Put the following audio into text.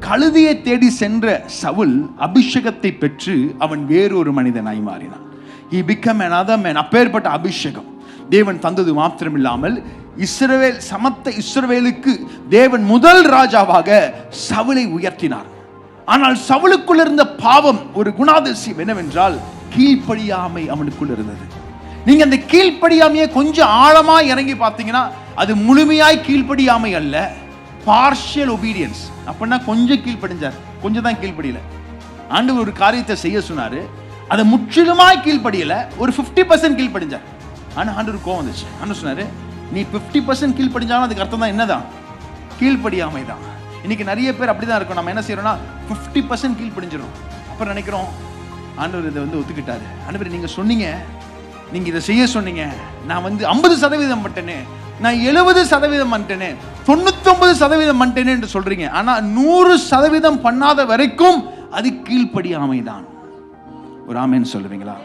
கழுதையை தேடி சென்ற சவுல் அபிஷேகத்தை பெற்று அவன் வேறொரு மனிதனாய் மாறினான். He became another man. அப்பேற்பட்ட அபிஷேகம் தேவன் தந்தது மாத்திரமில்லாமல் சமத்த இஸ்ரவேலுக்கு தேவன் முதல் ராஜாவாக சவுலை உயர்த்தினார். ஆனால் சவுலுக்குள் இருந்த பாவம், ஒரு குணாதிசயம் என்னவென்றால் கீழ்ப்படியாமை அவனுக்குள் இருந்தது. நீங்க அந்த கீழ்ப்படியாமையை கொஞ்சம் ஆழமா இறங்கி பார்த்தீங்கன்னா அது முழுமையாய் கீழ்ப்படியாமை அல்ல, பார்ஷியல் ஒபீடியன்ஸ். அப்படின்னா கொஞ்சம் கீழ்ப்படிஞ்சார், கொஞ்சம் தான் கீழ்ப்படியல. ஆண்டவர் ஒரு காரியத்தை செய்ய சொன்னாரு, அதை முற்றிலுமாய் கீழ்ப்படியல, ஒரு 50% கீழ்ப்படிஞ்சார். ஆனா ஆண்டவர் கோவம் வந்துச்சு. ஆண்டவர் சொன்னாரு, நீ 50% கீழ்ப்படிஞ்சாலும் அதுக்கு அர்த்தம் தான் என்னதான்? கீழ்ப்படியாமை தான். இன்னைக்கு நிறைய பேர் அப்படிதான் இருக்கும். நம்ம என்ன செய்யறோம்னா 50% கீழ்ப்படிஞ்சிடும். அப்புறம் நினைக்கிறோம் ஆண்டவர் இதை ஒத்துக்கிட்டாரு. ஆண்டவர் நீங்க சொன்னீங்க, நீங்க இதை செய்ய சொன்னீங்க, நான் 50% பண்ணிட்டேனே, நான் 70% பண்ணிட்டேனே, 99% பண்ணிட்டேனே என்று சொல்றீங்க. ஆனா 100% பண்ணாத வரைக்கும் அது கீழ்ப்படியாமை தான். ஒரு ஆமென் சொல்லுவீங்களா?